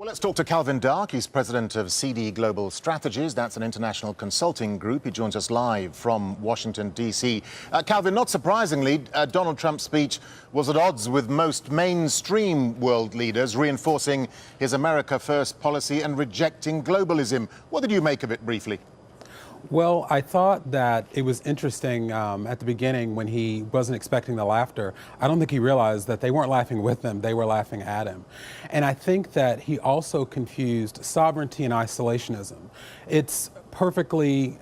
Well, let's talk to Calvin Dark. He's president of CD Global Strategies. That's an international consulting group. He joins us live from Washington, D.C. Calvin, not surprisingly, Donald Trump's speech was at odds with most mainstream world leaders, reinforcing his America First policy and rejecting globalism. What did you make of it briefly? Well, I thought that it was interesting at the beginning when he wasn't expecting the laughter. I don't think he realized that they weren't laughing with him, they were laughing at him. And I think that he also confused sovereignty and isolationism. It's perfectly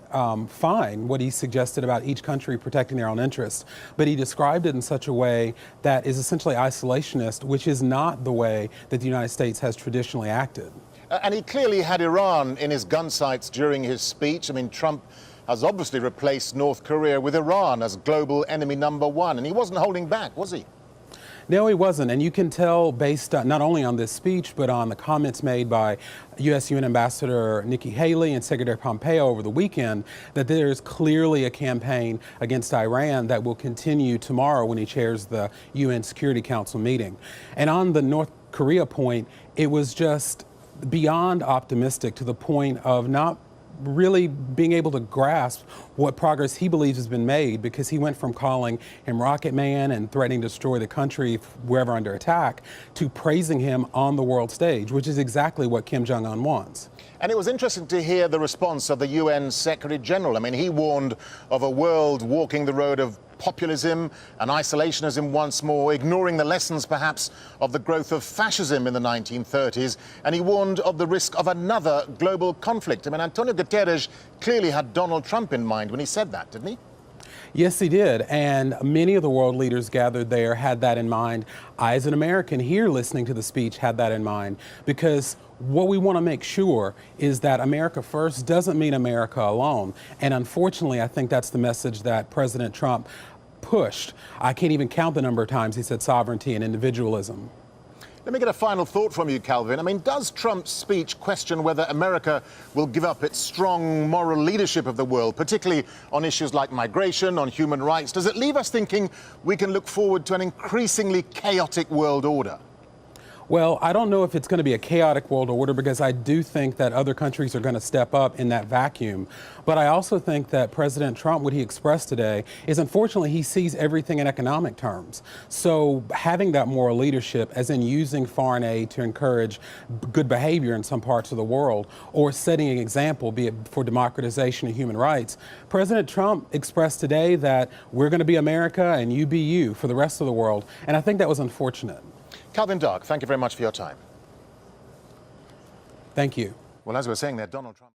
fine what he suggested about each country protecting their own interests, but he described it in such a way that is essentially isolationist, which is not the way that the United States has traditionally acted. And he clearly had Iran in his gun sights during his speech. I mean, Trump has obviously replaced North Korea with Iran as global enemy #1, and he wasn't holding back, was he? No, he wasn't, and you can tell based not only on this speech, but on the comments made by U.S. UN Ambassador Nikki Haley and Secretary Pompeo over the weekend, that there's clearly a campaign against Iran that will continue tomorrow when he chairs the UN Security Council meeting. And on the North Korea point, it was just beyond optimistic to the point of not really being able to grasp what progress he believes has been made, because he went from calling him Rocket Man and threatening to destroy the country wherever under attack to praising him on the world stage, which is exactly what Kim Jong-un wants. And it was interesting to hear the response of the UN Secretary General. I mean, he warned of a world walking the road of populism and isolationism once more, ignoring the lessons perhaps of the growth of fascism in the 1930s, and he warned of the risk of another global conflict. I mean, Antonio Guterres clearly had Donald Trump in mind when he said that, didn't he? Yes, he did, and many of the world leaders gathered there had that in mind. I, as an American here listening to the speech, had that in mind, because what we want to make sure is that America First doesn't mean America alone, and unfortunately, I think that's the message that President Trump pushed. I can't even count the number of times he said sovereignty and individualism. Let me get a final thought from you, Calvin. I mean, does Trump's speech question whether America will give up its strong moral leadership of the world, particularly on issues like migration, on human rights? Does it leave us thinking we can look forward to an increasingly chaotic world order? Well, I don't know if it's going to be a chaotic world order, because I do think that other countries are going to step up in that vacuum. But I also think that President Trump, what he expressed today, is unfortunately he sees everything in economic terms. So having that moral leadership, as in using foreign aid to encourage good behavior in some parts of the world, or setting an example, be it for democratization and human rights, President Trump expressed today that we're going to be America and you be you for the rest of the world. And I think that was unfortunate. Calvin Dark, thank you very much for your time. Thank you. Well, as we were saying there, Donald Trump...